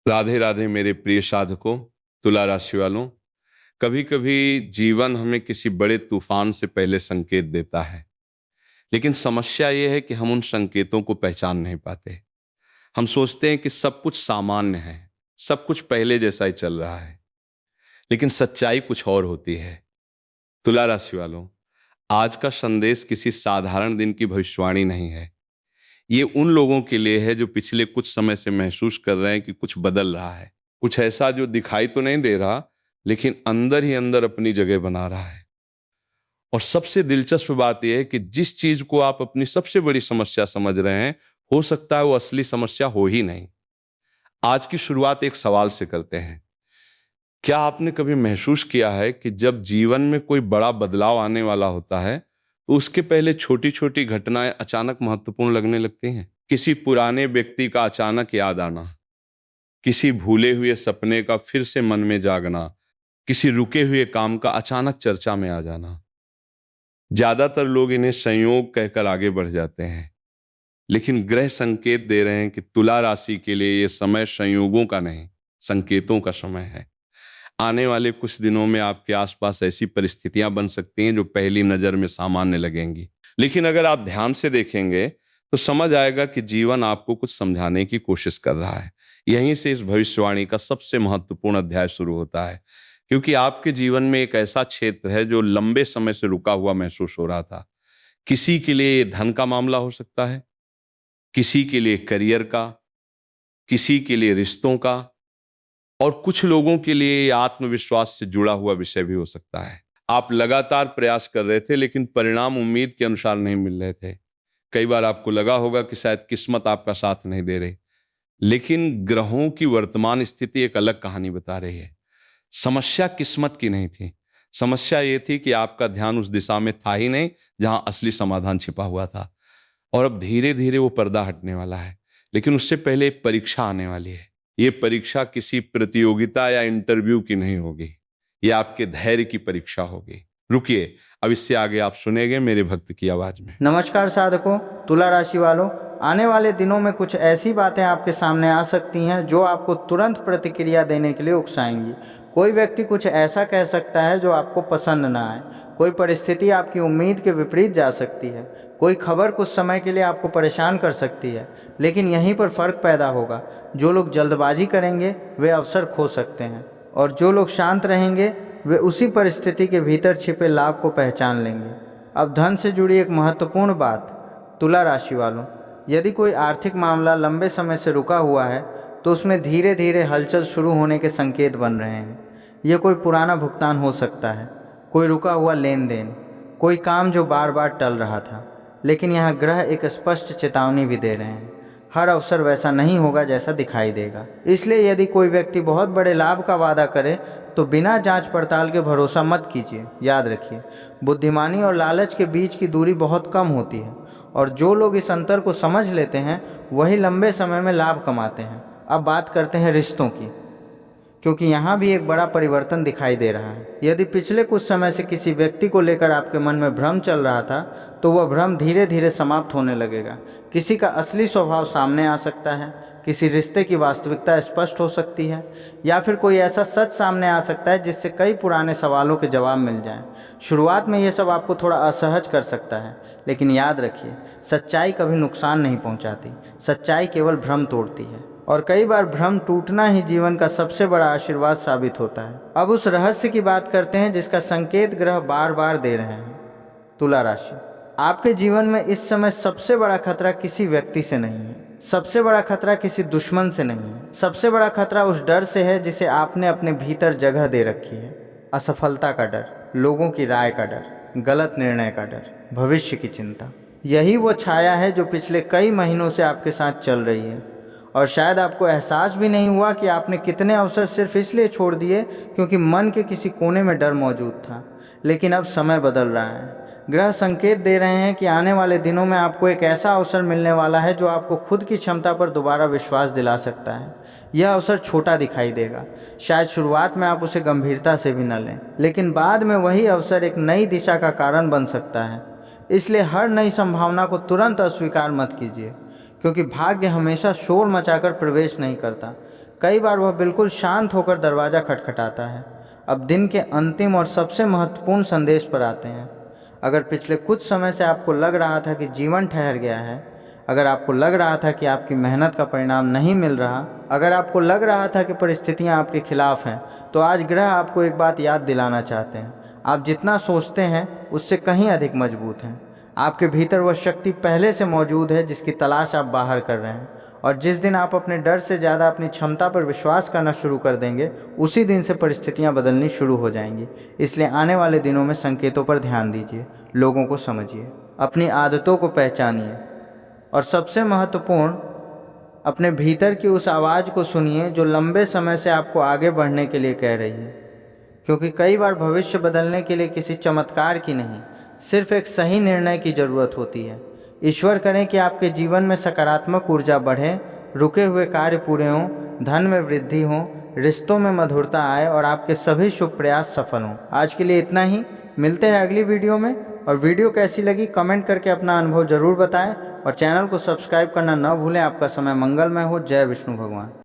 राधे राधे मेरे प्रिय साधकों, तुला राशि वालों। कभी कभी जीवन हमें किसी बड़े तूफान से पहले संकेत देता है, लेकिन समस्या यह है कि हम उन संकेतों को पहचान नहीं पाते। हम सोचते हैं कि सब कुछ सामान्य है, सब कुछ पहले जैसा ही चल रहा है, लेकिन सच्चाई कुछ और होती है। तुला राशि वालों, आज का संदेश किसी साधारण दिन की भविष्यवाणी नहीं है। ये उन लोगों के लिए है जो पिछले कुछ समय से महसूस कर रहे हैं कि कुछ बदल रहा है, कुछ ऐसा जो दिखाई तो नहीं दे रहा, लेकिन अंदर ही अंदर अपनी जगह बना रहा है। और सबसे दिलचस्प बात यह है कि जिस चीज को आप अपनी सबसे बड़ी समस्या समझ रहे हैं, हो सकता है वो असली समस्या हो ही नहीं। आज की शुरुआत एक सवाल से करते हैं। क्या आपने कभी महसूस किया है कि जब जीवन में कोई बड़ा बदलाव आने वाला होता है, तो उसके पहले छोटी छोटी घटनाएं अचानक महत्वपूर्ण लगने लगती हैं? किसी पुराने व्यक्ति का अचानक याद आना, किसी भूले हुए सपने का फिर से मन में जागना, किसी रुके हुए काम का अचानक चर्चा में आ जाना। ज्यादातर लोग इन्हें संयोग कहकर आगे बढ़ जाते हैं, लेकिन ग्रह संकेत दे रहे हैं कि तुला राशि के लिए यह समय संयोगों का नहीं, संकेतों का समय है। आने वाले कुछ दिनों में आपके आसपास ऐसी परिस्थितियां बन सकती हैं जो पहली नजर में सामान्य लगेंगी, लेकिन अगर आप ध्यान से देखेंगे तो समझ आएगा कि जीवन आपको कुछ समझाने की कोशिश कर रहा है। यहीं से इस भविष्यवाणी का सबसे महत्वपूर्ण अध्याय शुरू होता है, क्योंकि आपके जीवन में एक ऐसा क्षेत्र है जो लंबे समय से रुका हुआ महसूस हो रहा था। किसी के लिए धन का मामला हो सकता है, किसी के लिए करियर का, किसी के लिए रिश्तों का, और कुछ लोगों के लिए ये आत्मविश्वास से जुड़ा हुआ विषय भी हो सकता है। आप लगातार प्रयास कर रहे थे, लेकिन परिणाम उम्मीद के अनुसार नहीं मिल रहे थे। कई बार आपको लगा होगा कि शायद किस्मत आपका साथ नहीं दे रही, लेकिन ग्रहों की वर्तमान स्थिति एक अलग कहानी बता रही है। समस्या किस्मत की नहीं थी, समस्या ये थी कि आपका ध्यान उस दिशा में था ही नहीं जहां असली समाधान छिपा हुआ था। और अब धीरे धीरे वो पर्दा हटने वाला है, लेकिन उससे पहले एक परीक्षा आने वाली है। ये परीक्षा किसी प्रतियोगिता या इंटरव्यू की नहीं होगी, ये आपके धैर्य की परीक्षा होगी। रुकिए, अब इससे आगे आप सुनेंगे मेरे भक्त की आवाज में। नमस्कार साधकों, तुला राशि वालों। आने वाले दिनों में कुछ ऐसी बातें आपके सामने आ सकती हैं जो आपको तुरंत प्रतिक्रिया देने के लिए उकसाएंगी। कोई व्यक्ति कुछ ऐसा कह सकता है जो आपको पसंद ना आए। कोई परिस्थिति आपकी उम्मीद के विपरीत जा सकती है। कोई खबर कुछ समय के लिए आपको परेशान कर सकती है, लेकिन यहीं पर फ़र्क पैदा होगा। जो लोग जल्दबाजी करेंगे वे अवसर खो सकते हैं, और जो लोग शांत रहेंगे वे उसी परिस्थिति के भीतर छिपे लाभ को पहचान लेंगे। अब धन से जुड़ी एक महत्वपूर्ण बात, तुला राशि वालों, यदि कोई आर्थिक मामला लंबे समय से रुका हुआ है तो उसमें धीरे धीरे हलचल शुरू होने के संकेत बन रहे हैं। यह कोई पुराना भुगतान हो सकता है, कोई रुका हुआ लेन देन, कोई काम जो बार बार टल रहा था। लेकिन यहाँ ग्रह एक स्पष्ट चेतावनी भी दे रहे हैं, हर अवसर वैसा नहीं होगा जैसा दिखाई देगा। इसलिए यदि कोई व्यक्ति बहुत बड़े लाभ का वादा करे तो बिना जांच पड़ताल के भरोसा मत कीजिए। याद रखिए, बुद्धिमानी और लालच के बीच की दूरी बहुत कम होती है, और जो लोग इस अंतर को समझ लेते हैं वही लंबे समय में लाभ कमाते हैं। अब बात करते हैं रिश्तों की, क्योंकि यहाँ भी एक बड़ा परिवर्तन दिखाई दे रहा है। यदि पिछले कुछ समय से किसी व्यक्ति को लेकर आपके मन में भ्रम चल रहा था, तो वह भ्रम धीरे धीरे समाप्त होने लगेगा। किसी का असली स्वभाव सामने आ सकता है, किसी रिश्ते की वास्तविकता स्पष्ट हो सकती है, या फिर कोई ऐसा सच सामने आ सकता है जिससे कई पुराने सवालों के जवाब मिल जाएं। शुरुआत में यह सब आपको थोड़ा असहज कर सकता है, लेकिन याद रखिए, सच्चाई कभी नुकसान नहीं पहुंचाती, सच्चाई केवल भ्रम तोड़ती है। और कई बार भ्रम टूटना ही जीवन का सबसे बड़ा आशीर्वाद साबित होता है। अब उस रहस्य की बात करते हैं जिसका संकेत ग्रह बार बार दे रहे हैं। तुला राशि, आपके जीवन में इस समय सबसे बड़ा खतरा किसी व्यक्ति से नहीं है, सबसे बड़ा खतरा किसी दुश्मन से नहीं है। सबसे बड़ा खतरा उस डर से है जिसे आपने अपने भीतर जगह दे रखी है। असफलता का डर, लोगों की राय का डर, गलत निर्णय का डर, भविष्य की चिंता। यही वो छाया है जो पिछले कई महीनों से आपके साथ चल रही है, और शायद आपको एहसास भी नहीं हुआ कि आपने कितने अवसर सिर्फ इसलिए छोड़ दिए क्योंकि मन के किसी कोने में डर मौजूद था। लेकिन अब समय बदल रहा है। ग्रह संकेत दे रहे हैं कि आने वाले दिनों में आपको एक ऐसा अवसर मिलने वाला है जो आपको खुद की क्षमता पर दोबारा विश्वास दिला सकता है। यह अवसर छोटा दिखाई देगा, शायद शुरुआत में आप उसे गंभीरता से भी न लें, लेकिन बाद में वही अवसर एक नई दिशा का कारण बन सकता है। इसलिए हर नई संभावना को तुरंत अस्वीकार मत कीजिए, क्योंकि भाग्य हमेशा शोर मचाकर प्रवेश नहीं करता। कई बार वह बिल्कुल शांत होकर दरवाज़ा खटखटाता है। अब दिन के अंतिम और सबसे महत्वपूर्ण संदेश पर आते हैं। अगर पिछले कुछ समय से आपको लग रहा था कि जीवन ठहर गया है, अगर आपको लग रहा था कि आपकी मेहनत का परिणाम नहीं मिल रहा, अगर आपको लग रहा था कि परिस्थितियां आपके खिलाफ हैं, तो आज ग्रह आपको एक बात याद दिलाना चाहते हैं। आप जितना सोचते हैं उससे कहीं अधिक मजबूत हैं। आपके भीतर वह शक्ति पहले से मौजूद है जिसकी तलाश आप बाहर कर रहे हैं। और जिस दिन आप अपने डर से ज़्यादा अपनी क्षमता पर विश्वास करना शुरू कर देंगे, उसी दिन से परिस्थितियां बदलनी शुरू हो जाएंगी। इसलिए आने वाले दिनों में संकेतों पर ध्यान दीजिए, लोगों को समझिए, अपनी आदतों को पहचानिए और सबसे महत्वपूर्ण, अपने भीतर की उस आवाज़ को सुनिए जो लंबे समय से आपको आगे बढ़ने के लिए कह रही है। क्योंकि कई बार भविष्य बदलने के लिए किसी चमत्कार की नहीं, सिर्फ एक सही निर्णय की ज़रूरत होती है। ईश्वर करें कि आपके जीवन में सकारात्मक ऊर्जा बढ़े, रुके हुए कार्य पूरे हों, धन में वृद्धि हो, रिश्तों में मधुरता आए और आपके सभी शुभ प्रयास सफल हों। आज के लिए इतना ही, मिलते हैं अगली वीडियो में। और वीडियो कैसी लगी कमेंट करके अपना अनुभव ज़रूर बताएं और चैनल को सब्सक्राइब करना न भूलें। आपका समय मंगलमय हो। जय विष्णु भगवान।